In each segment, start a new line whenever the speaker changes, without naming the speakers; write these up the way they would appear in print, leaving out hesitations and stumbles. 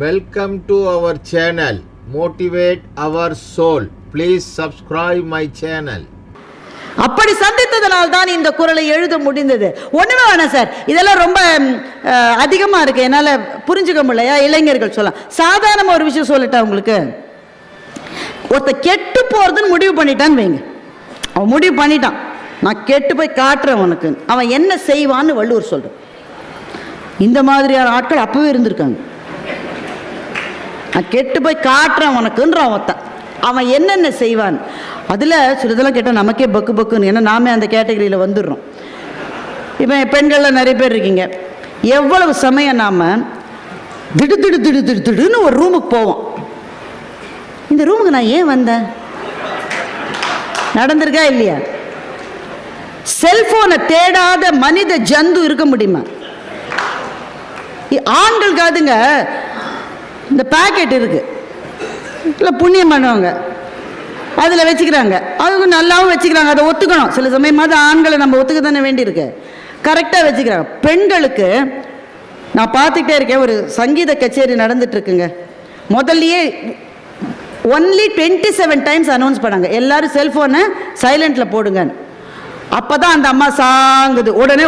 Welcome to our channel, Motivate Our Soul. Please subscribe my channel.
அப்படி சந்தித்ததனால் தான் இந்த குறளை எழுத முடிந்தது. ஒண்ணுமே வேணாம் சார், இதெல்லாம் ரொம்ப அதிகமா இருக்கு, என்னால புரிஞ்சுக்க முடியலையா? இளைஞர்கள் சொல்லலாம். சாதாரண ஒரு விஷயம் சொல்லட்டா உங்களுக்கு. ஒருத்த கெட்டு போறதுன்னு முடிவு பண்ணிட்டான்னு வைங்க. அவன் முடிவு பண்ணிட்டான், நான் கெட்டு போய் காட்டுறேன் உனக்கு. அவன் என்ன செய்வான்னு வள்ளுவர் சொல்றான். இந்த மாதிரியான ஆட்கள் அப்பவே இருந்திருக்காங்க. நான் கெட்டு போய் காட்டுறேன் உனக்குன்றான் ஒருத்தன். அவன் என்னென்ன செய்வான். அதில் சிலதெல்லாம் கேட்டால் நமக்கே பக்கு பக்குன்னு, ஏன்னா நாமே அந்த கேட்டகரியில் வந்துடுறோம். இப்போ பெண்களில் நிறைய பேர் இருக்கீங்க. எவ்வளவு சமயம் நாம் திடுன்னு ஒரு ரூமுக்கு போவோம். இந்த ரூமுக்கு நான் ஏன் வந்தேன்? நடந்திருக்கா இல்லையா? செல்போனை தேடாத மனித ஜந்து இருக்க முடியுமா? ஆண்களுக்கு அதுங்க இந்த பேக்கெட் இருக்கு, இல்லை புண்ணியம் பண்ணுவாங்க, அதில் வச்சுக்கிறாங்க. அது நல்லாவும் வச்சுக்கிறாங்க, அதை ஒத்துக்கணும். சில சமயமாவது ஆண்களை நம்ம ஒத்துக்க தானே வேண்டியிருக்கு. கரெக்டாக வச்சுக்கிறாங்க. பெண்களுக்கு நான் பார்த்துக்கிட்டே இருக்கேன், ஒரு சங்கீத கச்சேரி நடந்துட்டு இருக்குங்க. முதல்லையே ஒன்லி 27 டைம்ஸ் அனௌன்ஸ் பண்ணாங்க, எல்லாரும் செல்ஃபோனை சைலண்டில் போடுங்கன்னு. அப்போ தான் அந்த அம்மா சாங்குது. உடனே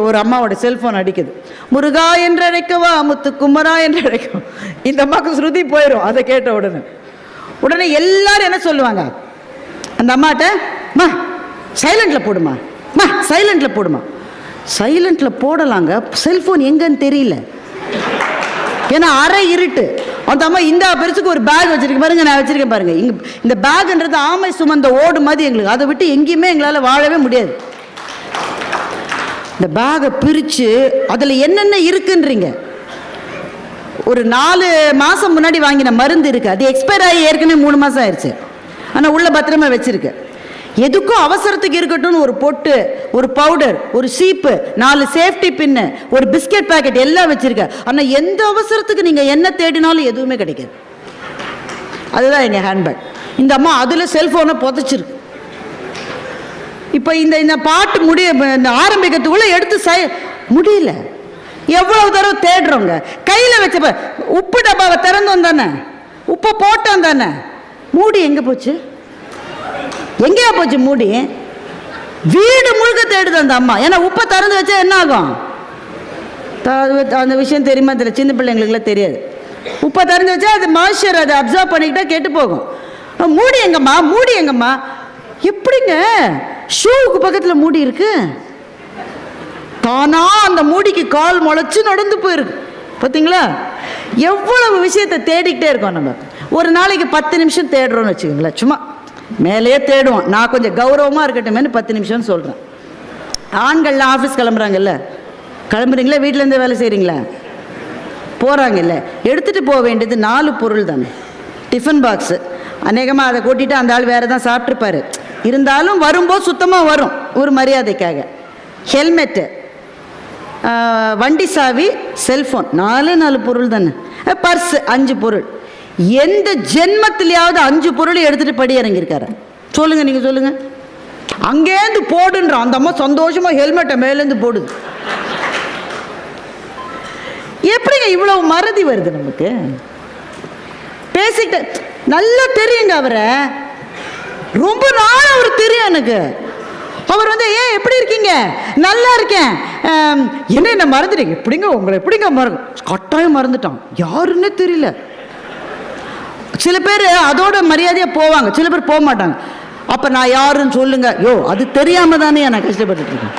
ஒரு அம்மாவோட செல்ஃபோன் அடிக்குது. முருகா என்று அழைக்கவா, முத்து குமரா என்று அழைக்கவா. இந்த அம்மாவுக்கு ஸ்ருதி போயிடும் அதை கேட்ட உடனே எல்லாரும் என்ன சொல்லுவாங்க அந்த அம்மாட்ட, மா சைலண்டில் போடுமா, மா சைலண்டில் போடுமா. சைலண்டில் போடலாங்க, செல்ஃபோன் எங்கன்னு தெரியல. ஏன்னா அரை இருட்டு. அந்த அம்மா இந்த பெருசுக்கு ஒரு பேக் வச்சிருக்கேன் பாருங்க, நான் வச்சிருக்கேன் பாருங்க. இந்த பேக்ன்றது ஆமை சுமந்த ஓடு மாதிரி எங்களுக்கு. அதை விட்டு எங்கேயுமே எங்களால் வாழவே முடியாது. இந்த பேகை பிரித்து அதில் என்னென்ன இருக்குன்றீங்க. ஒரு 4 மாதம் முன்னாடி வாங்கின மருந்து இருக்குது, அது எக்ஸ்பயர் ஆகி ஏற்கனவே 3 மாதம் ஆயிடுச்சு. ஆனால் உள்ள பத்திரமா வச்சிருக்கு. எதுக்கும் அவசரத்துக்கு இருக்கட்டும்னு ஒரு பொட்டு, ஒரு பவுடர், ஒரு சீப்பு, 4 சேஃப்டி பின்னு, ஒரு பிஸ்கெட் பேக்கெட் எல்லாம் வச்சிருக்க. ஆனால் எந்த அவசரத்துக்கு நீங்கள் என்ன தேடினாலும் எதுவுமே கிடைக்காது. அதுதான் எங்கள் ஹேண்ட்பேக். இந்த அம்மா அதில் செல்ஃபோனை புதைச்சிருக்கு. இப்போ இந்த பாட்டு இந்த ஆரம்பிக்கிறதுக்குள்ளே எடுத்து முடியல. எவ்வளவு தடவை தேடுறோங்க. கையில் வச்ச உப்பு டப்பாவை திறந்தோம் தானே, உப்பை போட்டோம் தானே, மூடி எங்கே போச்சு? எங்கேயா போச்சு மூடி? வீடு முழுக்க தேடுது அந்த அம்மா. ஏன்னா உப்பை திறந்து வச்சா என்ன ஆகும்? அந்த விஷயம் தெரியுமா தெரியல, சின்ன பிள்ளைங்களுக்குலாம் தெரியாது. உப்பை திறந்து வச்சா அது மாய்ஸ்சர், அதை அப்சர்வ் பண்ணிக்கிட்டா கெட்டு போகும். மூடி எங்கம்மா, மூடி எங்கம்மா? எப்படிங்க ஷூவுக்கு பக்கத்தில் மூடி இருக்கு? தானா அந்த மூடிக்கு கால் முளைச்சு நடந்து போயிருக்கு. பார்த்தீங்களா? எவ்வளவு விஷயத்தை தேடிக்கிட்டே இருக்கோம் நம்ம. ஒரு நாளைக்கு 10 நிமிஷம் தேடுறோம்னு வச்சுக்கோங்களேன். சும்மா மேலேயே தேடுவோம். நான் கொஞ்சம் கௌரவமாக இருக்கட்டுமேனு 10 நிமிஷம்னு சொல்கிறேன். ஆண்கள்லாம் ஆஃபீஸ் கிளம்புறாங்கல்ல, கிளம்புறீங்களா? வீட்டிலேருந்து வேலை செய்கிறீங்களா? போகிறாங்கல்ல, எடுத்துகிட்டு போக வேண்டியது 4 பொருள் தானே. டிஃபன் பாக்ஸு அநேகமாக அதை கூட்டிகிட்டு அந்த ஆள் வேறு தான் சாப்பிட்ருப்பாரு. இருந்தாலும் வரும்போது சுத்தமாக வரும் ஒரு மரியாதைக்காக. ஹெல்மெட்டு, வண்டி சாவி, செல்ஃபோன், 4 பொருள் தானே. பர்ஸு 5 பொருள். எந்த ஜென்மத்திலேயாவது 5 பொருளை எடுத்துகிட்டு படி இறங்கியிருக்காரு? சொல்லுங்கள், நீங்கள் சொல்லுங்கள். அங்கேருந்து போடுன்றோம். அந்த அம்மா சந்தோஷமாக ஹெல்மெட்டை மேலேருந்து போடுது. எப்படிங்க இவ்வளவு மறதி வருது நமக்கு? பேசிக்கிட்ட நல்லா தெரியுங்க அவரை, ரொம்ப நாள் அவர் தெரியும் எனக்கு. அவர் ஏன் எப்படி இருக்கீங்க? நல்லா இருக்கேன். என்ன மறந்துட்டீங்க? எப்படிங்க உங்களை எப்படிங்க கட்டாயம் மறந்துட்டான், யாருன்னே தெரியல. சில பேர் அதோட மரியாதையாக போவாங்க, சில பேர் போக மாட்டாங்க. அப்போ நான் யாருன்னு சொல்லுங்க. யோ, அது தெரியாம தானே நான் கஷ்டப்பட்டு இருக்கேன்.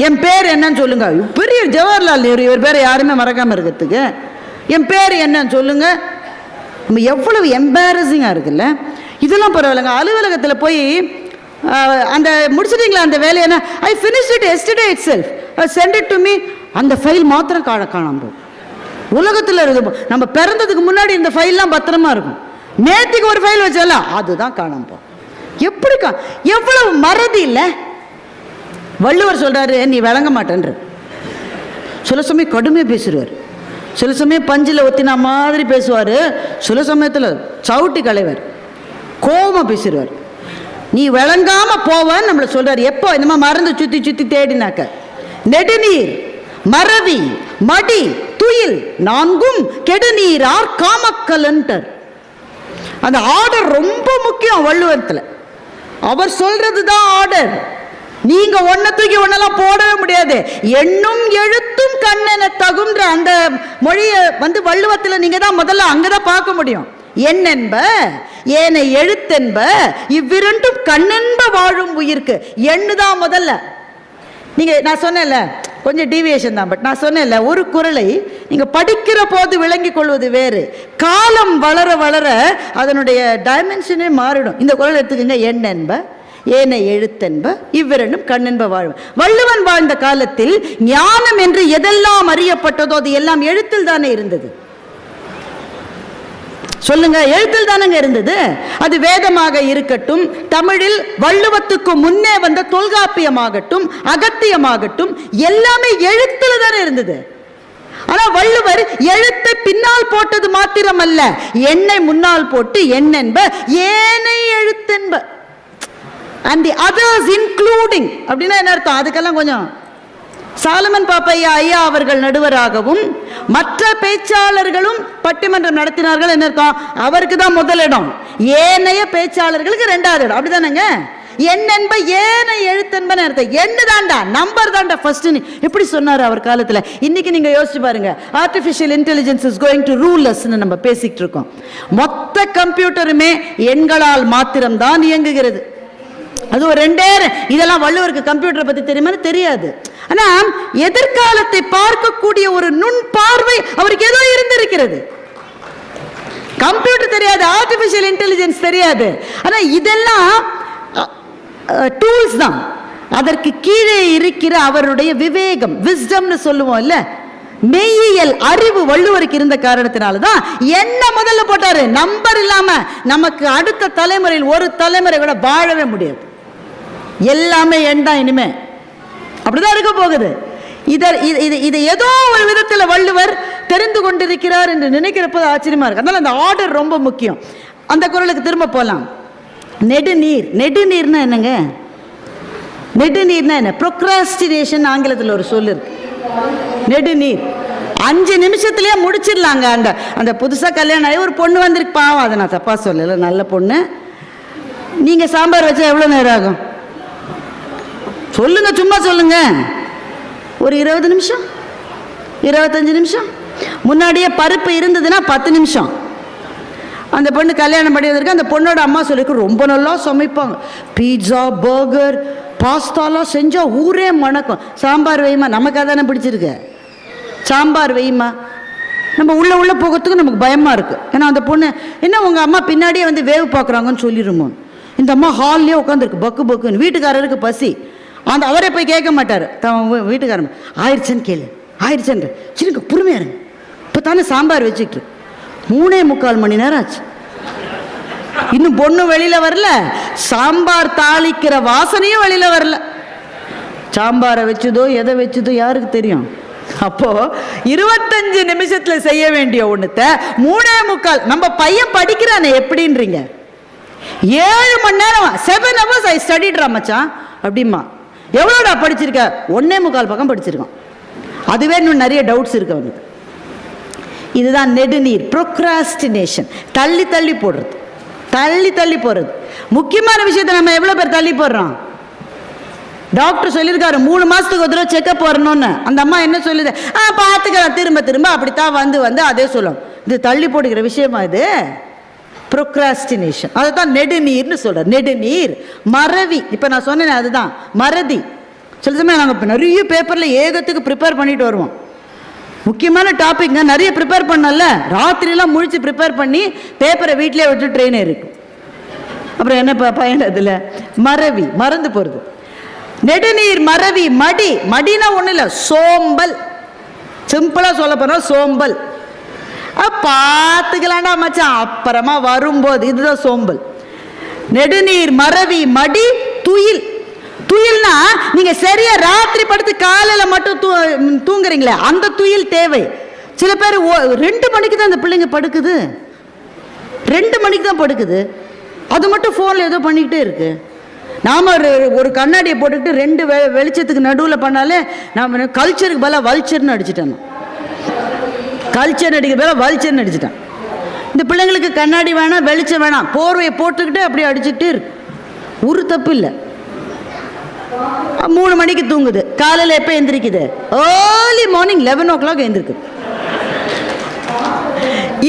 என் பேர் என்னன்னு சொல்லுங்க. பெரிய ஜவஹர்லால் நேரு, இவர் பேரை யாருமே மறக்காம இருக்கிறதுக்கு. என் பேர் என்னன்னு சொல்லுங்க. நம்ம எவ்வளவு எம்பாரசிங்காக இருக்குல்ல. இதெல்லாம் பரவாயில்லைங்க. அலுவலகத்தில் போய் அந்த முடிச்சிட்டிங்களா அந்த வேலையை? என்ன, I finish it yesterday itself, send it to me. அந்த ஃபைல் மாத்திரம் காணாம உலகத்தில் இருக்கு. நம்ம பிறந்ததுக்கு முன்னாடி இந்த ஃபைல்லாம் பத்திரமா இருக்கும். நேற்றுக்கு ஒரு ஃபைல் வச்சால அதுதான் காணாம. எப்படி எவ்வளவு மறதி இல்லை? வள்ளுவர் சொல்றாரு, நீ விளங்க மாட்டேன்ற. சில சமயம் கடுமையாக பேசுவார், சில சமயம் பஞ்சில் ஒத்தினா மாதிரி பேசுவார், சில சமயத்தில் சவுட்டி களைவர், கோபமாக பேசிடுவார். நீ விளங்காம போவான்னு நம்மளை சொல்றாரு. எப்போ இந்த மாதிரி மறந்து சுற்றி சுற்றி தேடினாக்க நெடுநீர் மறதி மடி துயில் நான்கும் கெடுநீரார் காமக்கலன்டர். அந்த ஆர்டர் ரொம்ப முக்கியம் வள்ளுவத்தில். அவர் சொல்றதுதான் ஆர்டர். நீங்க ஒன்ன தூக்கி ஒன்னெல்லாம் போடவே முடியாது. எண்ணும் எழுத்தும் கண்ணென தகுன்ற அந்த மொழியை வள்ளுவத்தில் நீங்க தான் முதல்ல அங்கதான் பார்க்க முடியும். எண்ணென்ப ஏனை எழுத்தென்ப இவ்விரண்டும் கண்ணென்ப வாழும் உயிர்க்கு. எண்ணுதான் முதல்ல. நீங்க நான் சொன்னேன்ல, கொஞ்சம் டீவியேஷன் தான், பட் நான் சொன்னேன்ல, ஒரு குறளை நீங்க படிக்கிற போது விளங்கிக் கொள்வது வேறு, காலம் வளர வளர அதனுடைய டைமென்ஷனே மாறிடும். இந்த குறள் எடுத்துக்கங்க. எண்ணென்ப ஏனை எழுத்தென்ப இவ்விரண்டும் கண்ணென்ப வாழும். வள்ளுவன் வாழ்ந்த காலத்தில் ஞானம் என்று எதெல்லாம் அறியப்பட்டதோ அது எல்லாம் எழுத்தில் தானே இருந்தது. சொல்லுங்க, எழுத்தில் தானங்க இருந்தது. அது வேதமாக இருக்கட்டும், தமிழில் வள்ளுவத்துக்கு முன்னே வந்த தொல்காப்பியமாகட்டும், அகத்தியமாகட்டும், எல்லாமே எழுத்துல தானே இருந்தது. ஆனா வள்ளுவர் எழுத்தை பின்னால் போட்டது மாத்திரமல்ல, எண்ணை முன்னால் போட்டு எண்ணென்ப ஏனை எழுத்தென்ப and the others including அப்படின்னா என்ன அர்த்தம்? அதுக்கெல்லாம் கொஞ்சம் சாலமன் பாப்பையா ஐயா அவர்கள் நடுவராகவும் மற்ற பேச்சாளர்களும் பட்டிமன்றம் நடத்தினார்கள். என்ன அர்த்தம்? அவருக்கு தான் முதலிடம், ஏனைய பேச்சாளர்களுக்கு ரெண்டாவது இடம். அப்படிதானங்க? எண்ணென்ப ஏனை எழுத்தென்பன அர்த்தம். எண்ணு தாண்டா, நம்பர் தாண்டா ஃபர்ஸ்ட். எப்படி சொன்னார் அவர் காலத்துல? இன்னைக்கு நீங்க யோசிச்சு பாருங்க. Artificial intelligence is going to rule us நம்ம பேசிட்டு இருக்கோம். மொத்த கம்ப்யூட்டருமே எண்களால் மாத்திரம் தான் இயங்குகிறது. அது ஒரு ரெண்டே. இதெல்லாம் வள்ளுவருக்கு கம்ப்யூட்டரை பத்தி தெரியுமா? தெரியாது. ஆனா எதிர்காலத்தை பார்க்கக்கூடிய ஒரு நுண் பார்வை அவருக்கு ஏதோ இருந்திருக்கிறது. கம்ப்யூட்டர் தெரியாது, ஆர்டிபிஷியல் இன்டெலிஜென்ஸ் தெரியாது. ஆனா இதெல்லாம் டூல்ஸ் தான். அதற்கு கீழே இருக்கிற அவருடைய விவேகம், விஸ்டம்னு சொல்லுவோம் இல்ல, மெய்யியல் அறிவு வள்ளுவருக்கு இருந்த காரணத்தினாலதான் என்ன முதல்ல போட்டாரு. நம்பர் இல்லாம நமக்கு அடுத்த தலைமுறையில் ஒரு தலைமுறை கூட வாழவே முடியாது. எல்லாமே எண் தான் இனிமே. அப்படிதான் இருக்க போகுது. இது ஏதோ ஒரு விதத்தில் வள்ளுவர் தெரிந்து கொண்டிருக்கிறார் என்று நினைக்கிறப்ப ஆச்சரியமா இருக்கு. அதனால அந்த ஆர்டர் ரொம்ப முக்கியம். அந்த குறளுக்கு திரும்ப போலாம். நெடுநீர். நெடுநீர்னா என்னங்க? நெடுநீர்னா என்ன? ப்ரொக்ராஸ்டினேஷன் ஆங்கிலத்தில் ஒரு சொல் இருக்கு. நெடுநீர் 5 நிமிஷத்துலயே முடிச்சிடலாங்க. அந்த புதுசா கல்யாணம் ஆகி ஒரு பொண்ணு வந்திருக்கு, பாவம், அதை நான் தப்பா சொல்லல, நல்ல பொண்ணு. நீங்க சாம்பார் வச்சா எவ்வளவு நேரம் ஆகும் சொல்லுங்க? சும்மா சொல்லுங்க. ஒரு 20 நிமிஷம், 25 நிமிஷம். முன்னாடியே பருப்பு இருந்ததுன்னா 10 நிமிஷம். அந்த பொண்ணு கல்யாணம் பண்ணி வந்திருக்கு. அந்த பொண்ணோட அம்மா சொல்லிருக்கு, ரொம்ப நல்லா சமைப்பாங்க, பீட்சா பர்கர் பாஸ்தாலாம் செஞ்சா ஊரே மணக்கும். சாம்பார் வைமா, நமக்கு அதானே பிடிச்சிருக்கு, சாம்பார் வைமா. நம்ம உள்ள போகிறதுக்கு நமக்கு பயமா இருக்கு. ஏன்னா அந்த பொண்ணு என்ன உங்க அம்மா பின்னாடியே வந்து வேவு பார்க்குறாங்கன்னு சொல்லிடுமோ. இந்த அம்மா ஹால்லேயே உட்காந்துருக்கு பக்கு பக்குன்னு. வீட்டுக்காரருக்கு பசி. அவரே போய் கேட்க மாட்டார். வீட்டுக்காரன் ஆயிடுச்சுன்னு கேளு, ஆயிடுச்சுன்ற சரிங்க, பொறுமையா இருங்க, இப்போ தானே சாம்பார் வச்சுக்கிட்டு 3:45 மணி நேரம் ஆச்சு, இன்னும் பொண்ணு வெளியில வரல, சாம்பார் தாளிக்கிற வாசனையும் வெளியில வரல. சாம்பாரை வச்சதோ எதை வச்சதோ யாருக்கு தெரியும்? அப்போ 25 நிமிஷத்துல செய்ய வேண்டிய ஒண்ணுத்த 3:45. நம்ம பையன் படிக்கிறானே எப்படின்றீங்க? 7 மணி நேரம், 7 hours I studied மச்சான் அப்படிமா. எவ்வளோடா படிச்சிருக்க? 1:45 பக்கம் படிச்சிருக்கான். அதுவே இன்னும் நிறைய டவுட்ஸ் இருக்கு அவனுக்கு. இதுதான் நெடுநீர், ப்ரொக்ராஸ்டினேஷன். தள்ளி தள்ளி போடுறது, தள்ளி தள்ளி போடுறது. முக்கியமான விஷயத்தை நம்ம எவ்வளோ பேர் தள்ளி போடுறோம்? டாக்டர் சொல்லியிருக்காரு 3 மாதத்துக்கு ஒரு தடவை செக்கப் வரணும்னு. அந்த அம்மா என்ன சொல்லுது? பார்த்துக்கலாம், திரும்ப திரும்ப அப்படித்தான் வந்து அதே சொல்லும். இது தள்ளி போடுகிற விஷயமா இது? ப்ரொக்ராஸ்டினேஷன். அதுதான் நெடுநீர்னு சொல்கிறார். நெடுநீர் மறவி. இப்போ நான் சொன்னேன் அதுதான் மறதி. சில சமயம் நாங்கள் இப்போ நிறைய பேப்பரில் ஏகத்துக்கு ப்ரிப்பேர் பண்ணிட்டு வருவோம். முக்கியமான டாபிக்ங்க, நிறைய ப்ரிப்பேர் பண்ணல, ராத்திரிலாம் முழிச்சு ப்ரிப்பேர் பண்ணி பேப்பரை வீட்டிலே வச்சு ட்ரெயின் இருக்கும். அப்புறம் என்ன பயன்? அதில் மறவி, மறந்து போகிறது. நெடுநீர் மறவி மடி. மடினா ஒன்றும் இல்லை, சோம்பல். சிம்பிளாக சொல்ல போனால் சோம்பல். பார்த்துக்கலாண்டா மச்சான், அப்புறமா வரும்போது. இதுதான் சோம்பல். நெடுநீர் மறவி மடி துயில். துயில்னா நீங்க சரியா ராத்திரி படுத்து காலையில மட்டும் தூங்குறீங்களே, அந்த துயில் தேவை. சில பேர் 2 மணிக்கு தான் அந்த பிள்ளைங்க படுக்குது, 2 மணிக்கு தான் படுக்குது. அது மட்டும் ஃபோனில் ஏதோ பண்ணிக்கிட்டே இருக்கு. நாம் ஒரு கண்ணாடியை போட்டுக்கிட்டு 2 வெளிச்சத்துக்கு நடுவில் பண்ணாலே நாம் கல்ச்சருக்கு பதிலாக வல்ச்சர்னு அடிச்சுட்டோம். கல்ச்சர் அடிக்கிற பேர வல்ச்சர் அடிச்சிட்டான். இந்த பிள்ளைங்களுக்கு கண்ணாடி வேணாம், வெளிச்சம் வேணாம், போர்வையை போட்டுக்கிட்டு அப்படியே அடிச்சுட்டு இருக்கு. ஒரு தப்பு இல்லை. 3 மணிக்கு தூங்குது, காலையில் எப்போ எந்திரிக்குது? Early morning 11 o'clock எந்திருக்கு.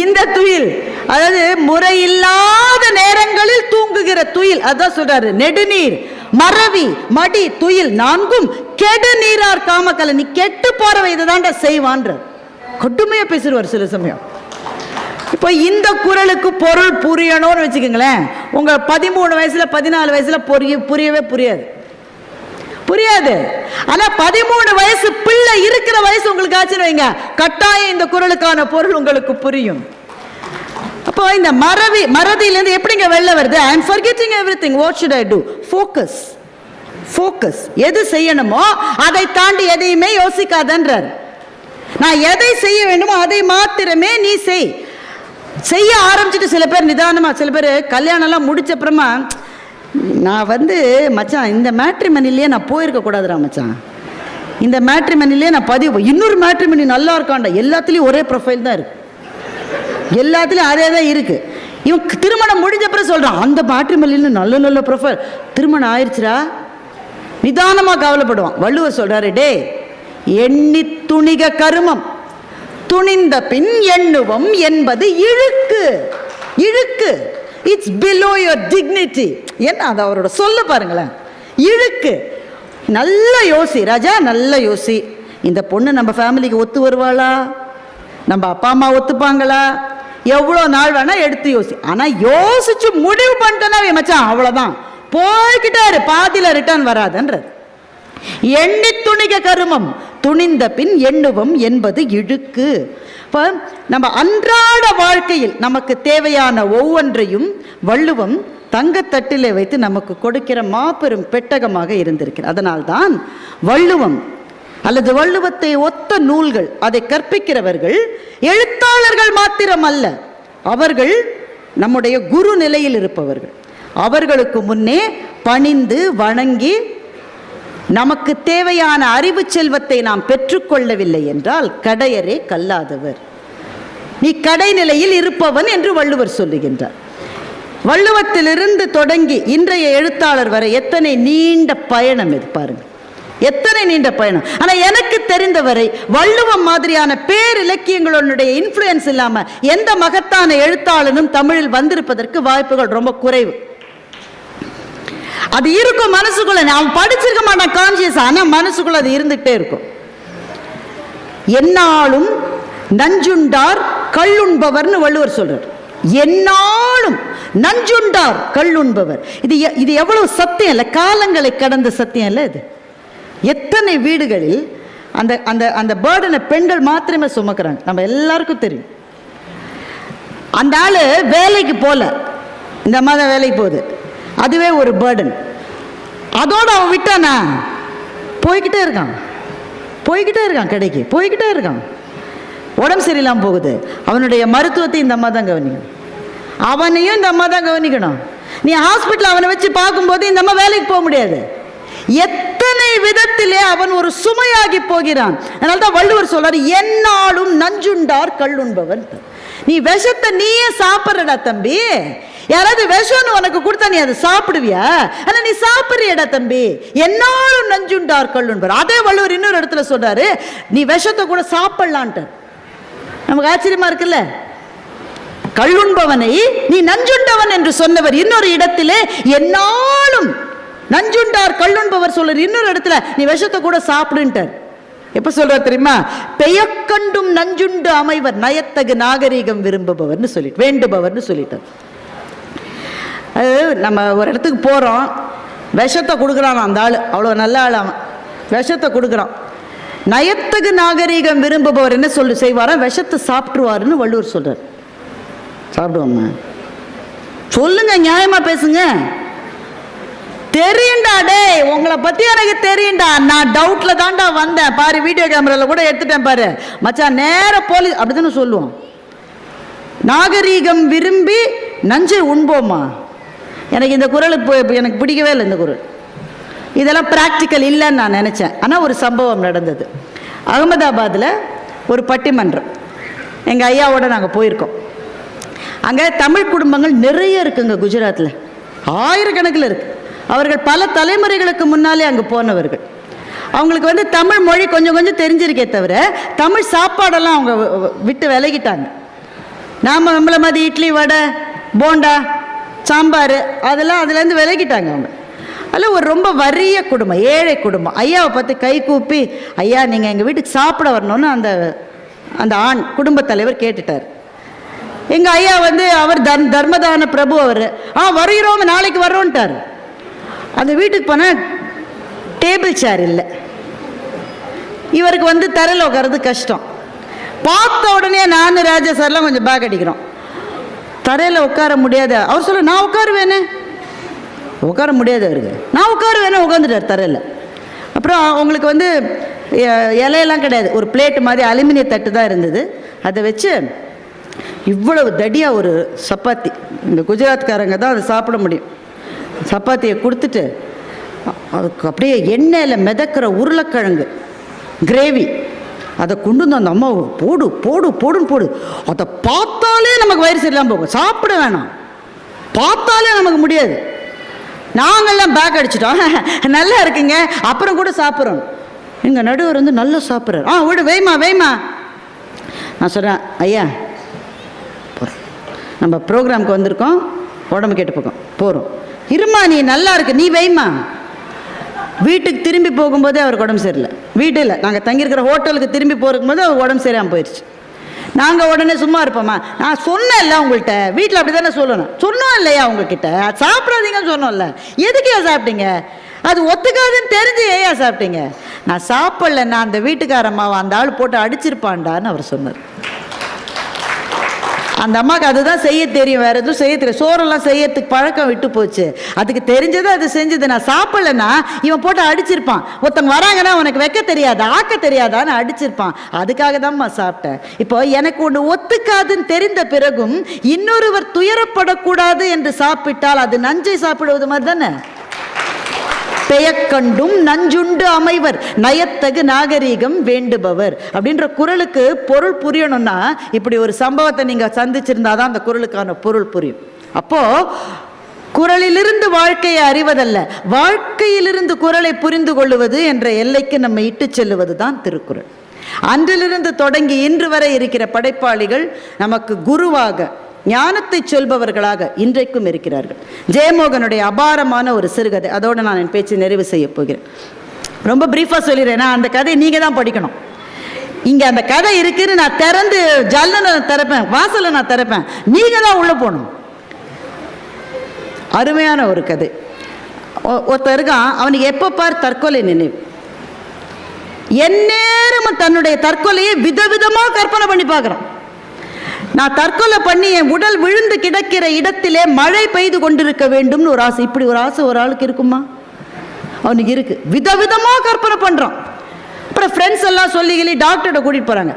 இந்த துயில், அதாவது முறையில்லாத நேரங்களில் தூங்குகிற துயில், அதான் சொல்றாரு. நெடுநீர் மறவி மடி துயில் 4ம் கெடு நீரார் காமக்கலை. நீ கெட்டு போறவை இதை தாண்டா செய்வான்ற கடுமையா பேசுவார் சில சமயம். இப்போ இந்த குறளுக்கு பொருள் புரியணும்னு வச்சுக்கோங்களேன், உங்க 13 வயசுல 14 வயசுல புரியவே புரியாது. ஆனா 13 வயசு பிள்ளை இருக்கிற வயசு உங்களுக்கு ஆச்சு வைங்க, கட்டாயம் இந்த குறளுக்கான பொருள் உங்களுக்கு புரியும். அப்போ இந்த மறதியிலிருந்து எப்படிங்க வெளில வருது? I am forgetting everything, what should I do? Focus. எது செய்யணுமோ அதை தாண்டி எதையுமே யோசிக்காதன்றார். நான் எதை செய்ய வேண்டுமோ அதை மாத்திரமே நீ செய்ய ஆரம்பிச்சுட்டு, சில பேர் நிதானமா, சில பேர் கல்யாணம்லாம் முடிச்ச அப்புறமா, நான் மச்சான் இந்த மேட்ரிமனிலேயே நான் போயிருக்க கூடாதுடா மச்சான், இந்த மேட்ரிமனிலேயே நான் இன்னொரு மேட்ரிமனி நல்லா இருக்காண்டா. எல்லாத்துலேயும் ஒரே ப்ரொஃபைல் தான் இருக்கு, எல்லாத்துலேயும் அதே தான் இருக்கு. இவன் திருமணம் முடிஞ்ச அப்புறம் சொல்றான், அந்த மேட்ரிமனில நல்ல ப்ரொஃபைல், திருமணம் ஆயிடுச்சுடா. நிதானமாக கவலைப்படுவான். வள்ளுவர் சொல்றாரு, டே எண்ணி துணிக கருமம், துணிந்த பின் எண்ணுவம் என்பது இழுக்கு. It's below your dignity. என்ன அது அவரோட சொல்ல பாருங்களேன், இழுக்கு. நல்ல யோசி ராஜா, நல்ல யோசி. இந்த பொண்ணு நம்ம ஃபேமிலிக்கு ஒத்து வருவாளா? நம்ம அப்பா அம்மா ஒத்துப்பாங்களா? எவ்வளோ நாள் வேணா எடுத்து யோசி. ஆனால் யோசிச்சு முடிவு பண்ணிட்டேன்னா மச்சான் அவ்வளோதான், போய்கிட்டாரு, பாதியில் ரிட்டர்ன் வராதுன்றது. எண்ணி துணிக கருமம், துணிந்த பின் எண்ணுவம் என்பது இழுக்கு. இப்போ நம்ம அன்றாட வாழ்க்கையில் நமக்கு தேவையான ஒவ்வொன்றையும் வள்ளுவம் தங்கத்தட்டிலே வைத்து நமக்கு கொடுக்கிற மாபெரும் பெட்டகமாக இருந்திருக்கிறது. அதனால்தான் வள்ளுவம் அல்லது வள்ளுவத்தை ஒத்த நூல்கள், அதை கற்பிக்கிறவர்கள் எழுத்தாளர்கள் மாத்திரம் அல்ல, அவர்கள் நம்முடைய குரு நிலையில் இருப்பவர்கள். அவர்களுக்கு முன்னே பணிந்து வணங்கி நமக்கு தேவையான அறிவு செல்வத்தை நாம் பெற்றுக்கொள்ளவில்லை என்றால் கடையரே கல்லாதவர், நீ கடைநிலையில் இருப்பவன் என்று வள்ளுவர் சொல்லுகின்றார். வள்ளுவத்திலிருந்து தொடங்கி இன்றைய எழுத்தாளர் வரை எத்தனை நீண்ட பயணம் இது பாருங்க, எத்தனை நீண்ட பயணம். ஆனா எனக்கு தெரிந்தவரை வள்ளுவம் மாதிரியான பேர் இலக்கியங்களுடைய இன்ஃப்ளூயன்ஸ் இல்லாம எந்த மகத்தான எழுத்தாளனும் தமிழில் வந்திருப்பதற்கு வாய்ப்புகள் ரொம்ப குறைவு. அது இருக்கும் மனசுக்குள்ள, அவன் படிச்சிருக்க மாட்டான் கான்சியஸ், ஆனா மனசுக்குள்ள அது இருந்துகிட்டே இருக்கும். என்னாலும் நஞ்சுண்டார் கள்ளுண்பவர்னு வள்ளுவர் சொல்றார். என்னாலும் நஞ்சுண்டார் கள்ளுண்பவர், இது எவ்வளவு சத்தியம் இல்லை, காலங்களை கடந்த சத்தியம் இல்லை இது. எத்தனை வீடுகளில் அந்த அந்த அந்த பேர்டனை பெண்கள் மாத்திரமே சுமக்கிறாங்க, நம்ம எல்லாருக்கும் தெரியும். அந்த ஆளு வேலைக்கு போல, இந்த மாதிரி வேலைக்கு போகுது, அதுவே ஒரு பேர்டன். அதோடு அவன் விட்டானா போய்கிட்டே இருக்கான் கடைக்கு போய்கிட்டே இருக்கான். உடம்பு சரியில்லாமல் போகுது, அவனுடைய மருத்துவத்தை இந்த அம்மா தான் கவனிக்கணும், அவனையும் இந்த அம்மா தான் கவனிக்கணும். நீ ஹாஸ்பிட்டல் அவனை வச்சு பார்க்கும்போது இந்த அம்மா வேலைக்கு போக முடியாது. எத்தனை விதத்திலே அவன் ஒரு சுமையாகி போகிறான். அதனால தான் வள்ளுவர் சொல்றாரு, என்னாலும் நஞ்சுண்டார் கள்ளுண்பவன். நீ விஷத்தை நீயே சாப்பிட்றடா தம்பி, யாராவது விஷம்னு உனக்கு கொடுத்தா நீ அதை சாப்பிடுவியா? ஆனா நீ சாப்பிடுறியடா தம்பி, என்னாலும் நஞ்சுண்டார் கள்ளுண்பவர். அதே வள்ளுவர் இன்னொரு இடத்துல சொல்றாரு, நீ விஷத்தை கூட சாப்பிடலான்ட்டு. நமக்கு ஆச்சரியமா இருக்குல்ல, கள்ளுண்பவனை நீ நஞ்சுண்டவன் என்று சொன்னவர் இன்னொரு இடத்திலே என்னாலும் நஞ்சுண்டார் கள்ளுண்பவர் சொல்றார். இன்னொரு இடத்துல நீ விஷத்தை கூட சாப்பிடுன்ட்டார். எப்ப சொல்ற தெரியுமா? பெயக்கண்டும் நஞ்சுண்டு அமைவர் நயத்தகு நாகரீகம் விரும்புபவர்னு சொல்லிட்டு வேண்டுபவர்னு சொல்லிட்டார். அது நம்ம ஒரு இடத்துக்கு போறோம், விஷத்தை கொடுக்குறான் அந்த ஆள், அவ்வளோ நல்ல ஆள், அவன் விஷத்தை கொடுக்குறான். நயத்தகு நாகரீகம் விரும்புபவர் என்ன செய்வாரா? விஷத்தை சாப்பிட்டுருவாருன்னு வள்ளுவர் சொல்றார். சாப்பிடுவோம்மா சொல்லுங்க, நியாயமா பேசுங்க. தெரியுண்டா டே, உங்களை பத்தி எனக்கு தெரியுண்டா, நான் டவுட்ல தாண்டா வந்தேன் பாரு, வீடியோ கேமரால கூட எடுத்துட்டேன் பாரு மச்சான், நேர போலீஸ் அப்படித்தானே சொல்லுவோம். நாகரீகம் விரும்பி நஞ்சை உண்போமா? எனக்கு இந்த குறள் எனக்கு பிடிக்கவே இல்லை. இந்த குறள் இதெல்லாம் பிராக்டிக்கல் இல்லைன்னு நான் நினச்சேன். ஆனால் ஒரு சம்பவம் நடந்தது. அகமதாபாத்தில் ஒரு பட்டிமன்றம், எங்கள் ஐயாவோட நாங்கள் போயிருக்கோம். அங்கே தமிழ் குடும்பங்கள் நிறைய இருக்குங்க. குஜராத்தில் ஆயிரக்கணக்கில் இருக்குது. அவர்கள் பல தலைமுறைகளுக்கு முன்னாலே அங்கே போனவர்கள். அவங்களுக்கு வந்து தமிழ் மொழி கொஞ்சம் கொஞ்சம் தெரிஞ்சிருக்கே தவிர தமிழ் சாப்பாடெல்லாம் அவங்க விட்டு விலகிட்டாங்க. நாம் நம்மளை மாதிரி இட்லி, வடை, போண்டா, சாம்பார் அதெல்லாம் அதுலேருந்து விலகிட்டாங்க அவங்க. அதில் ஒரு ரொம்ப வறிய குடும்பம், ஏழை குடும்பம். ஐயாவை பார்த்து கை கூப்பி, ஐயா நீங்கள் எங்கள் வீட்டுக்கு சாப்பிட வரணும்னு அந்த ஆண் குடும்பத் தலைவர் கேட்டுட்டார். எங்கள் ஐயா வந்து அவர் தர்மதான பிரபு. அவர் வருகிறவங்க நாளைக்கு வர்றோன்ட்டார். அந்த வீட்டுக்கு போனால் டேபிள் சேர் இல்லை. இவருக்கு வந்து தரையில் உட்கார்றது கஷ்டம். பார்த்த உடனே நான் ராஜா சார்லாம் கொஞ்சம் பேக் அடிக்கிறோம். தரையில் உட்கார முடியாத அவர் சொல்ல, நான் உட்காருவேனே. உட்கார முடியாது அவருக்கு. நான் உட்காருவேனே, உட்காந்துட்டார் தரையில். அப்புறம் அவங்களுக்கு வந்து இலையெல்லாம் கிடையாது, ஒரு பிளேட்டு மாதிரி அலுமினிய தட்டு தான் இருந்தது. அதை வச்சு இவ்வளவு தடியாக ஒரு சப்பாத்தி, இந்த குஜராத்காரங்க தான் அதை சாப்பிட முடியும், சப்பாத்தியை கொடுத்துட்டு அதுக்கு அப்படியே எண்ணெயில் மிதக்கிற உருளைக்கிழங்கு கிரேவி அதை கொண்டு வந்து அந்த அம்மா போடு போடு போடுன்னு போடு. அதை பார்த்தாலே நமக்கு வயிறு சரியில்லாமல் போகும். சாப்பிட வேணாம், பார்த்தாலே நமக்கு முடியாது. நாங்கள்லாம் பேக் அடிச்சிட்டோம், நல்லா இருக்குங்க, அப்புறம் கூட சாப்பிட்றோம். எங்கள் நடுவர் வந்து நல்லா சாப்பிட்றாரு. விடு, வேய்மா வேய்மா. நான் சொல்கிறேன், ஐயா நம்ம ப்ரோக்ராமுக்கு வந்திருக்கோம், உடம்பு கேட்டு போக்கோம் போகிறோம். இருமா, நீ நல்லா இருக்கு, நீ வைமா. வீட்டுக்கு திரும்பி போகும்போதே அவருக்கு உடம்பு சரியில்லை. வீட்டில் நாங்கள் தங்கியிருக்கிற ஹோட்டலுக்கு திரும்பி போகும்போது அவர் உடம்பு சரியாமல் போயிடுச்சு. நாங்கள் உடனே சும்மா இருப்போம்மா, நான் சொன்னேன்ல உங்கள்கிட்ட, வீட்டில் அப்படி தானே சொல்லணும், சொன்னோம் இல்லையா உங்ககிட்ட, சாப்பிடாதீங்கன்னு சொன்னோம்ல, எதுக்கு ஏன் சாப்பிட்டீங்க, அது ஒத்துக்காதுன்னு தெரிஞ்சு ஏயா சாப்பிட்டீங்க. நான் சாப்பிடலன்னா அந்த வீட்டுக்காரம்மாவை அந்த ஆள் போட்டு அடிச்சிருப்பான்டான்னு அவர் சொன்னார். அந்த அம்மாவுக்கு அதுதான் செய்ய தெரியும், வேறு எதுவும் செய்ய தெரியும். சோறெல்லாம் செய்யறதுக்கு பழக்கம் விட்டு போச்சு. அதுக்கு தெரிஞ்சது அது செஞ்சது. நான் சாப்பிடலன்னா இவன் போட்டு அடிச்சிருப்பான். ஒருத்தவங்க வராங்கன்னா உனக்கு வைக்க தெரியாதா, ஆக்க தெரியாதான்னு அடிச்சிருப்பான். அதுக்காக தான்மா சாப்பிட்டேன். இப்போ எனக்கு ஒன்று ஒத்துக்காதுன்னு தெரிந்த பிறகும் இன்னொருவர் துயரப்படக்கூடாது என்று சாப்பிட்டால் அது நஞ்சை சாப்பிடுவது மாதிரி தானே. பெயக்கண்டும் நஞ்சுண்டு அமைவர் நயத்தகு நாகரீகம் வேண்டுபவர் அப்படின்ற குறளுக்கு பொருள் புரியணும்னா இப்படி ஒரு சம்பவத்தை நீங்க சந்திச்சிருந்தாதான் அந்த குறளுக்கான பொருள் புரியும். அப்போ குறளிலிருந்து வாழ்க்கையை அறிவதல்ல, வாழ்க்கையிலிருந்து குறளை புரிந்து கொள்ளுவது என்ற எல்லைக்கு நம்ம இட்டு செல்லுவது தான் திருக்குறள். அன்றிலிருந்து தொடங்கி இன்று வரை இருக்கிற படைப்பாளிகள் நமக்கு குருவாக ஞானத்தை சொல்பவர்களாக இன்றைக்கும் இருக்கிறார்கள். ஜெயமோகனுடைய அபாரமான ஒரு சிறுகதை, அதோடு நான் என் பேச்சு நிறைவு செய்ய போகிறேன். ரொம்ப பிரீஃபாக சொல்லிடுறேன். அந்த கதையை நீங்கள் தான் படிக்கணும். இங்கே அந்த கதை இருக்குன்னு நான் திறந்து ஜன்னலை திறப்பேன், வாசலை நான் திறப்பேன், நீங்கள் தான் உள்ளே போகணும். அருமையான ஒரு கதை. ஒருத்தர் இருக்கான், அவனுக்கு எப்போ பார் தற்கொலை நினைவு. எந்நேரமும் தன்னுடைய தற்கொலையை விதவிதமாக கற்பனை பண்ணி பார்க்குறான். நான் தற்கொலை பண்ணி என் உடல் விழுந்து கிடக்கிற இடத்திலே மழை பெய்து கொண்டிருக்க வேண்டும்னு ஒரு ஆசை. இப்படி ஒரு ஆசை ஒரு ஆளுக்கு இருக்குமா? அவனுக்கு இருக்கு. விதவிதமாக கற்பனை பண்ணுறான். அப்புறம் ஃப்ரெண்ட்ஸ் எல்லாம் சொல்லி டாக்டர்கிட்ட கூட்டிகிட்டு போகிறாங்க.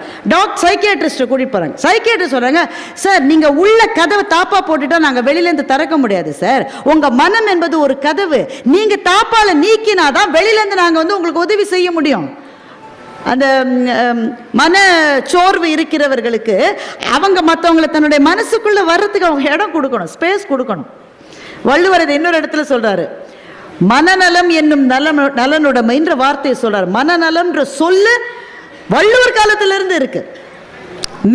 சைக்கியாட்ரிஸ்ட்டை கூட்டிகிட்டு போகிறாங்க. சைக்கியாட்ரிஸ்ட் சொல்கிறாங்க, சார் நீங்கள் உள்ள கதவை தாப்பா போட்டுட்டா நாங்கள் வெளியிலேருந்து திறக்க முடியாது சார். உங்கள் மனம் என்பது ஒரு கதவு, நீங்கள் தாப்பால் நீக்கினாதான் வெளியிலேருந்து நாங்கள் வந்து உங்களுக்கு உதவி செய்ய முடியும். அந்த மன சோர்வு இருக்கிறவர்களுக்கு அவங்க மற்றவங்களை தன்னுடைய மனசுக்குள்ள வர்றதுக்கு அவங்க இடம் கொடுக்கணும், ஸ்பேஸ் கொடுக்கணும். வள்ளுவர் இதை இன்னொரு இடத்துல சொல்றாரு, மனநலம் என்னும் நலனுடைமைன்ற வார்த்தையை சொல்றாரு. மனநலம்ன்ற சொல்லு வள்ளுவர் காலத்திலிருந்து இருக்கு.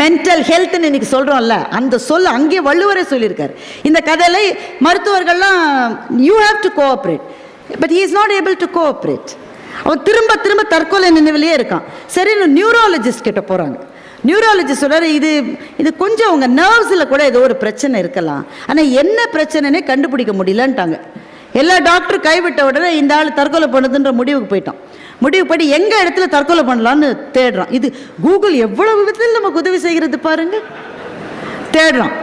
மென்டல் ஹெல்த்னு இன்னைக்கு சொல்றோம்ல, அந்த சொல் அங்கே வள்ளுவரே சொல்லியிருக்காரு. இந்த கதையில மருத்துவர்கள்லாம் you have to cooperate, but he is not able to cooperate. அவன் திரும்ப திரும்ப தற்கொலை நினைவிலேயே இருக்கான். சரி, நியூரோலஜிஸ்ட் கிட்ட போகிறாங்க. நியூரோலஜிஸ்ட் சொல்கிறாரு, இது கொஞ்சம் உங்கள் நர்வ்ஸில் கூட ஏதோ ஒரு பிரச்சனை இருக்கலாம், ஆனால் என்ன பிரச்சனைனே கண்டுபிடிக்க முடியலன்ட்டாங்க. எல்லா டாக்டரும் கைவிட்ட உடனே இந்த ஆள் தற்கொலை பண்ணுதுன்ற முடிவுக்கு போயிட்டான். முடிவு படி எங்கே இடத்துல தற்கொலை பண்ணலான்னு தேடுறான். இது கூகுள் எவ்வளவு விதத்தில் நமக்கு உதவி செய்கிறது பாருங்க. தேடுறான்.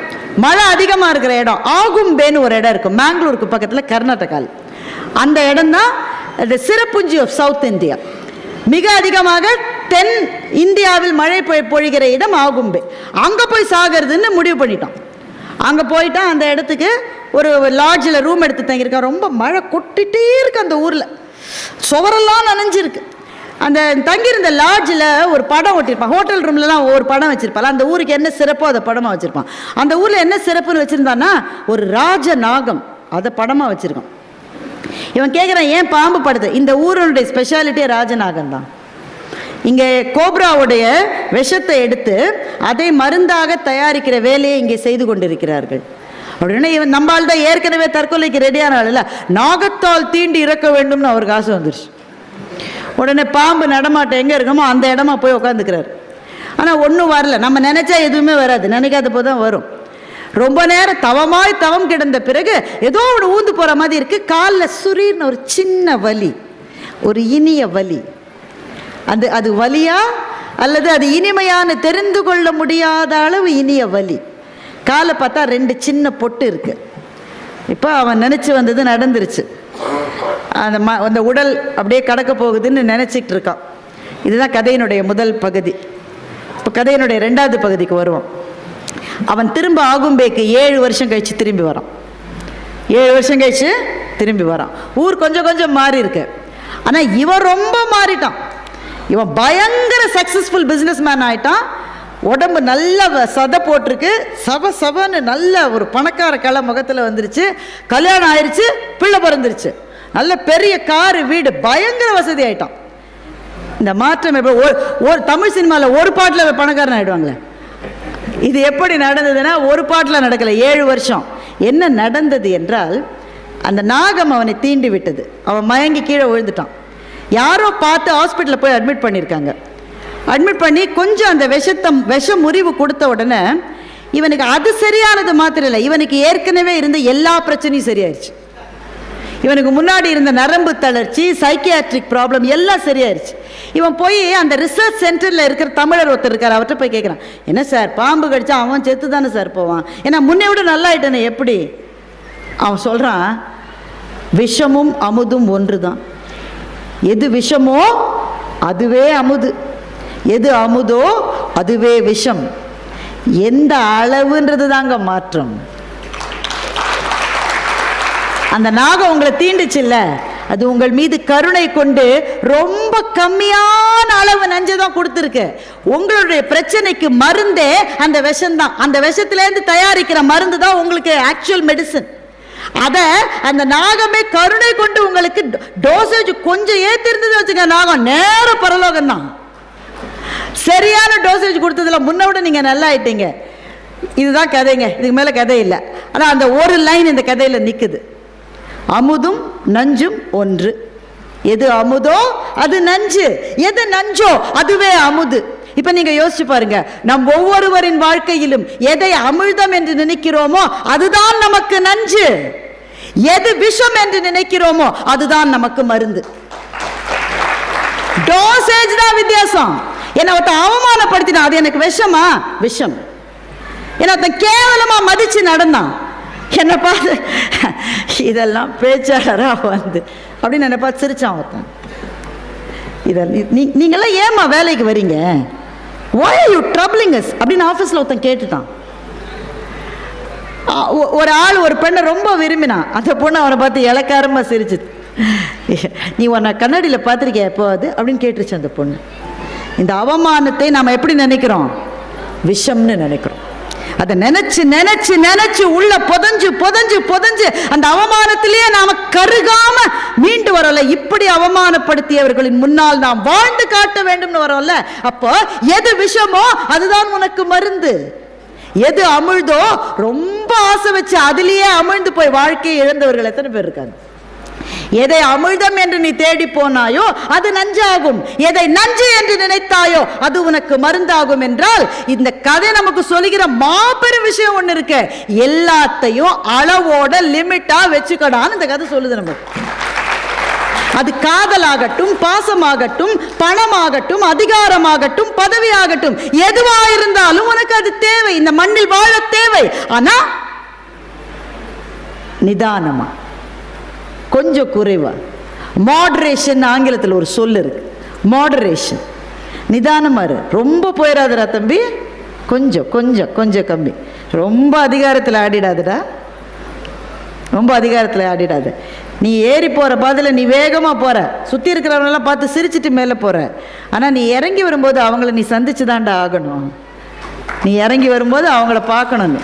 மழை அதிகமாக இருக்கிற இடம் ஆகும்பேன்னு ஒரு இடம் இருக்கும், மேங்களூருக்கு பக்கத்தில், கர்நாடகாவில். அந்த இடம் தான் சிறப்புஞ்சி ஆஃப் சவுத் இந்தியா. மிக அதிகமாக தென் இந்தியாவில் மழை பொழிகிற இடம் ஆகும்பே. அங்கே போய் சாகிறதுன்னு முடிவு பண்ணிட்டான். அங்கே போயிட்டான். அந்த இடத்துக்கு ஒரு லாட்ஜில் ரூம் எடுத்து தங்கியிருக்கான். ரொம்ப மழை கொட்டிகிட்டே இருக்கு அந்த ஊரில், சுவரெல்லாம் நனைஞ்சிருக்கு. அந்த தங்கியிருந்த லாட்ஜில் ஒரு படம் ஒட்டியிருப்பான். ஹோட்டல் ரூம்லலாம் ஒரு படம் வச்சுருப்பாள். அந்த ஊருக்கு என்ன சிறப்போ அதை படமாக வச்சுருப்பான். அந்த ஊரில் என்ன சிறப்புன்னு வச்சுருந்தான்னா ஒரு ராஜ நாகம், அதை படமாக வச்சுருக்கான். இவன் கேட்குறான், ஏன் பாம்பு படுது? இந்த ஊருடைய ஸ்பெஷாலிட்டியே ராஜநாகம் தான். இங்கே கோப்ராவுடைய விஷத்தை எடுத்து அதை மருந்தாக தயாரிக்கிற வேலையை இங்கே செய்து கொண்டிருக்கிறார்கள். அப்படின்னா இவன் நம்மால் தான் ஏற்கனவே தற்கொலைக்கு ரெடியான ஆள் இல்லை, நாகத்தால் தீண்டி இறக்க வேண்டும்னு அவருக்கு ஆசை வந்துருச்சு. உடனே பாம்பு நடமாட்டம் எங்கே இருக்கணுமோ அந்த இடமா போய் உட்காந்துக்கிறாரு. ஆனால் ஒன்றும் வரல. நம்ம நினச்சா எதுவுமே வராது, நினைக்காத போது தான் வரும். ரொம்ப நேரம் தவம் கிடந்த பிறகு ஏதோ ஒன்று ஊந்து போகிற மாதிரி இருக்குது. காலில் சுரீர்னு ஒரு சின்ன வலி, ஒரு இனிய வலி. அது வலியா அல்லது அது இனிமையான தெரிந்து கொள்ள முடியாத அளவு இனிய வலி. காலை பார்த்தா 2 சின்ன பொட்டு இருக்கு. இப்போ அவன் நினச்சி வந்தது நடந்துருச்சு. அந்த உடல் அப்படியே கடக்க போகுதுன்னு நினச்சிக்கிட்டு இருக்கான். இதுதான் கதையினுடைய முதல் பகுதி. இப்போ கதையினுடைய 2வது பகுதிக்கு வருவோம். அவன் திரும்ப ஆகும்பேக்கு 7 வருஷம் கழித்து திரும்பி வரான். 7 வருஷம் கழித்து திரும்பி வரான். ஊர் கொஞ்சம் கொஞ்சம் மாறி இருக்கு. ஆனால் இவன் ரொம்ப மாறிட்டான். இவன் பயங்கர சக்ஸஸ்ஃபுல் பிஸ்னஸ் மேன் ஆகிட்டான். உடம்பு நல்ல சதை போட்டிருக்கு, சபன்னு நல்ல ஒரு பணக்கார கலை முகத்தில் வந்துருச்சு. கல்யாணம் ஆயிடுச்சு, பிள்ளை பிறந்துருச்சு, நல்ல பெரிய காரு வீடு, பயங்கர வசதி ஆகிட்டான். இந்த மாற்றம் எப்படி ஒரு தமிழ் சினிமாவில் ஒரு பாட்டில் பணக்காரன் ஆகிடுவாங்களே, இது எப்படி நடந்ததுன்னா ஒரு பாட்டில் நடக்கலை, 7 வருஷம். என்ன நடந்தது என்றால் அந்த நாகம் அவனை தீண்டி விட்டது. அவன் மயங்கி கீழே விழுந்துட்டான். யாரோ பார்த்து ஹாஸ்பிட்டலில் போய் அட்மிட் பண்ணியிருக்காங்க. அட்மிட் பண்ணி கொஞ்சம் அந்த விஷ முறிவு கொடுத்த உடனே இவனுக்கு அது சரியானது மாத்திரம் இல்லை, இவனுக்கு ஏற்கனவே இருந்த எல்லா பிரச்சனையும் சரியாயிருச்சு. இவனுக்கு முன்னாடி இருந்த நரம்பு தளர்ச்சி, சைக்கியாட்ரிக் ப்ராப்ளம் எல்லாம் சரியாயிருச்சு. இவன் போய் அந்த ரிசர்ச் சென்டரில் இருக்கிற தமிழர் ஒருத்தர் இருக்கார், அவர்கிட்ட போய் கேட்குறான், என்ன சார் பாம்பு கடிச்சா அவன் செத்து தானே சார் போவான், ஏன்னா முன்னே விட நல்லா ஆயிட்டானே எப்படி? அவன் சொல்கிறான், விஷமும் அமுதும் ஒன்று தான். எது விஷமோ அதுவே அமுது, எது அமுதோ அதுவே விஷம். எந்த அளவுன்றது தாங்க மாற்றம். அந்த நாகம் உங்களை தீண்டுச்சுல்ல, அது உங்கள் மீது கருணை கொண்டு ரொம்ப கம்மியான அளவு நஞ்சதான் கொடுத்துருக்கு. உங்களுடைய பிரச்சனைக்கு மருந்தே அந்த விஷம்தான். அந்த விஷத்திலேருந்து தயாரிக்கிற மருந்து தான் உங்களுக்கு ஆக்சுவல் மெடிசன். அதை அந்த நாகமே கருணை கொண்டு உங்களுக்கு டோசேஜ் கொஞ்சம் ஏத்திருந்தது வச்சுக்க, நாகம் நேர பரலோகம் தான். சரியான டோசேஜ் கொடுத்ததுல முன்ன விட நீங்க நல்லா ஆயிட்டீங்க. இதுதான் கதைங்க, இதுக்கு மேல கதை இல்லை. ஆனா அந்த ஒரு லைன் இந்த கதையில நிக்குது, அமுதும் நஞ்சும் ஒன்று. எது அமுதோ அது நஞ்சு, எது நஞ்சோ அதுவே அமுது. இப்ப நீங்க யோசிச்சு பாருங்க, நம் ஒவ்வொருவரின் வாழ்க்கையிலும் எதை அமிர்தம் என்று நினைக்கிறோமோ அதுதான் நமக்கு நஞ்சு, எது விஷம் என்று நினைக்கிறோமோ அதுதான் நமக்கு மருந்து. டோசேஜ் தான் வித்தியாசம். என்ன ஒருத்தன் அவமானப்படுத்தினா அது எனக்கு விஷமா? விஷம். என்ன ஒருத்தன் கேவலமா மதிச்சு நடந்தான், என்ன பார்த்து இதெல்லாம் பேச்சாளரா வந்து அப்படின்னு என்ன பார்த்து சிரிச்சான் ஒருத்தன். நீங்கெல்லாம் ஏமா வேலைக்கு வரீங்க, why are you troubling us அப்படின்னு ஆஃபீஸில் ஒருத்தன் கேட்டுட்டான். ஒரு ஆள் ஒரு பெண்ணை ரொம்ப விரும்பினான். அந்த பொண்ணு அவனை பார்த்து இலக்காரமாக சிரிச்சு, நீ உன்னை கண்ணாடியில் பார்த்துருக்கியா எப்போ அது அப்படின்னு கேட்டுருச்சு அந்த பொண்ணு. இந்த அவமானத்தை நாம் எப்படி நினைக்கிறோம்? விஷம்னு நினைக்கிறோம். அதை நினைச்சு நினைச்சு நினைச்சு உள்ள புதஞ்சு புதஞ்சு புதஞ்சு அந்த அவமானத்திலேயே நாம கருகாம மீண்டு வரோம்ல. இப்படி அவமானப்படுத்தியவர்களின் முன்னால் நாம் வாழ்ந்து காட்ட வேண்டும்னு வரோம்ல. அப்போ எது விஷமோ அதுதான் உனக்கு மருந்து, எது அமிழ்தோ ரொம்ப ஆசை வச்சு அதிலேயே அமிழ்ந்து போய் வாழ்க்கையை இழந்தவர்கள் எத்தனை பேர் இருக்காங்க. எதை அமிழ்தம் என்று நீ தேடி போனாயோ அது நஞ்சாகும், எதை நஞ்சு என்று நினைத்தாயோ அது உனக்கு மருந்தாகும் என்றால் இந்த கதை நமக்கு சொல்லுகிற மாபெரும் விஷயம் ஒண்ணு இருக்கு. எல்லாத்தையும் அளவோட லிமிட்டா வச்சுக்கடான்னு இந்த கதை சொல்லுது நமக்கு. அது காதலாகட்டும், பாசமாகட்டும், பணமாகட்டும், அதிகாரமாகட்டும், பதவியாகட்டும், எதுவா இருந்தாலும் உனக்கு அது தேவை, இந்த மண்ணில் வாழ தேவை. ஆனா நிதானமா, கொஞ்சம் குறைவா. மாடரேஷன் ஆங்கிலத்தில் ஒரு சொல் இருக்கு, மாடரேஷன். நிதானமா இரு, ரொம்ப போயிடாதடா தம்பி, கொஞ்சம் கொஞ்சம் கொஞ்சம் கம்மி. ரொம்ப அதிகாரத்தில் ஆடிடாதடா, ரொம்ப அதிகாரத்தில் ஆடிடாத. நீ ஏறி போகிற பாதையில் நீ வேகமாக போகிற, சுற்றி இருக்கிறவங்களெல்லாம் பார்த்து சிரிச்சிட்டு மேலே போகிற. ஆனால் நீ இறங்கி வரும்போது அவங்கள நீ சந்திச்சு தாண்டா ஆகணும். நீ இறங்கி வரும்போது அவங்கள பார்க்கணும்.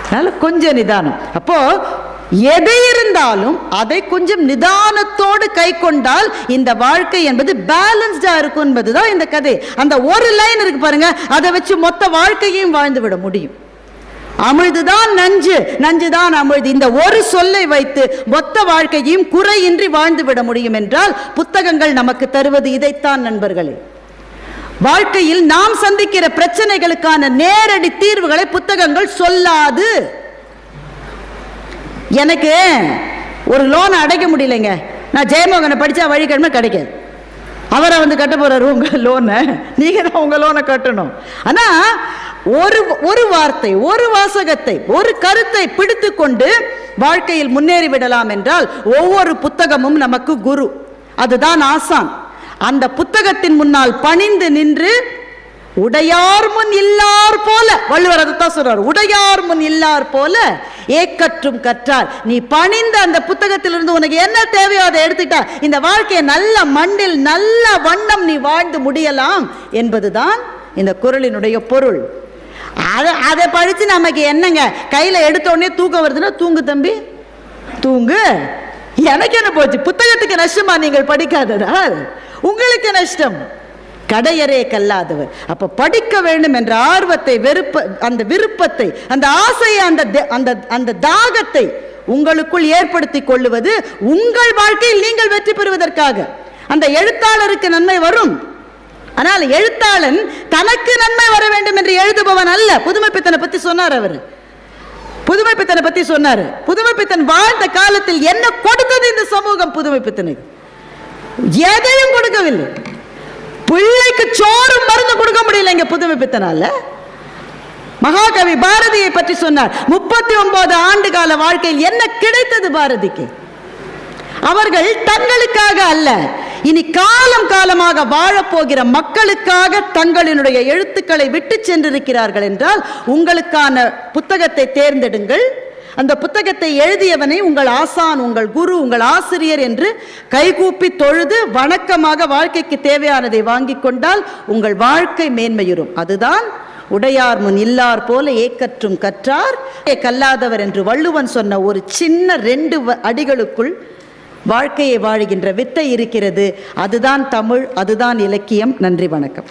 அதனால் கொஞ்சம் நிதானம். அப்போது எது இருந்தாலும் அதை கொஞ்சம் நிதானத்தோடு கை கொண்டால் இந்த வாழ்க்கை என்பது பேலன்ஸ்டா இருக்கும் என்பதுதான் இந்த கதை. அந்த ஒரு லைன் இருக்கு பாருங்க, அதை வச்சு மொத்த வாழ்க்கையையும் வாழ்ந்து விட முடியும். அமிழ்துதான் நஞ்சு, நஞ்சுதான் அமிழ்து, இந்த ஒரு சொல்லை வைத்து மொத்த வாழ்க்கையையும் குறையின்றி வாழ்ந்து விட முடியும் என்றால் புத்தகங்கள் நமக்கு தருவது இதைத்தான் நண்பர்களே. வாழ்க்கையில் நாம் சந்திக்கிற பிரச்சனைகளுக்கான நேரடி தீர்வுகளை புத்தகங்கள் சொல்லாது. எனக்கு ஒரு லோனை அடைக்க முடியலைங்க, நான் ஜெயமோகனை படித்தா வழிக்கிழமை கிடைக்காது. அவரை கட்ட போறாரு உங்க லோனை, நீங்க தான் உங்க லோனை கட்டணும். ஆனா ஒரு வார்த்தை, ஒரு வாசகத்தை, ஒரு கருத்தை பிடித்து கொண்டு வாழ்க்கையில் முன்னேறி விடலாம் என்றால் ஒவ்வொரு புத்தகமும் நமக்கு குரு, அதுதான் ஆசான். அந்த புத்தகத்தின் முன்னால் பணிந்து நின்று உடையார் முன் இல்லார் போல, வள்ளுவர் அதைத்தான் சொல்றார், உடையார் முன் இல்லார் போல ஏக்கற்றும் கற்றார். நீ பணிந்த அந்த புத்தகத்திலிருந்து உனக்கு என்ன தேவையோ அதை எடுத்துட்டா இந்த வாழ்க்கையை நல்ல மண்ணில் நல்ல வண்ணம் நீ வாழ்ந்து முடியலாம் என்பதுதான் இந்த குறளினுடைய பொருள். அதை படிச்சு நமக்கு என்னங்க, கையில எடுத்த உடனே தூக்கம் வருதுன்னா தூங்கு தம்பி தூங்கு. எனக்கு என்ன போச்சு, புத்தகத்துக்கு நஷ்டமா நீங்கள் படிக்காததால்? உங்களுக்கு நஷ்டம். கடையரே கல்லாதவர். அப்ப படிக்க வேண்டும் என்ற ஆர்வத்தை, அந்த விருப்பத்தை, அந்த ஆசையை, அந்த தாகத்தை உங்களுக்குள் ஏற்படுத்திக் கொள்ளுவது உங்கள் வாழ்க்கையில் நீங்கள் வெற்றி பெறுவதற்காக. அந்த எழுத்தாளருக்கு நன்மை வரும், ஆனால் எழுத்தாளன் தனக்கு நன்மை வர வேண்டும் என்று எழுதுபவன் அல்ல. புதுமைப்பித்தனை பத்தி சொன்னார் அவர், புதுமைப்பித்தனை பத்தி சொன்னார். புதுமைப்பித்தன் வாழ்ந்த காலத்தில் என்ன கொடுத்தது இந்த சமூகம்? புதுமைப்பித்தனுக்கு எதையும் கொடுக்கவில்லை. பிள்ளைக்கு சோறும் மருந்து கொடுக்க முடியலைங்க புதுமைப்பித்தனால. மகாகவி பாரதியை பற்றி சொன்னார். 39 ஆண்டு கால வாழ்க்கையில் என்ன கிடைத்தது பாரதிக்கு? அவர்கள் தங்களுக்காக அல்ல, இனி காலம் காலமாக வாழப்போகிற மக்களுக்காக தங்களினுடைய எழுத்துக்களை விட்டு சென்றிருக்கிறார்கள் என்றால் உங்களுக்கான புத்தகத்தை தேர்ந்தெடுங்கள். அந்த புத்தகத்தை எழுதியவனை உங்கள் ஆசான், உங்கள் குரு, உங்கள் ஆசிரியர் என்று கைகூப்பி தொழுது வணக்கமாக வாழ்க்கைக்கு தேவையானதை வாங்கி கொண்டால் உங்கள் வாழ்க்கை மேன்மையுறும். அதுதான் உடையார் முன் இல்லார் போல ஏக்கற்றும் கற்றார் கல்லாதவர் என்று வள்ளுவன் சொன்ன ஒரு சின்ன 2 அடிகளுக்குள் வாழ்க்கையை வாழுகின்ற வித்தை இருக்கிறது. அதுதான் தமிழ், அதுதான் இலக்கியம். நன்றி, வணக்கம்.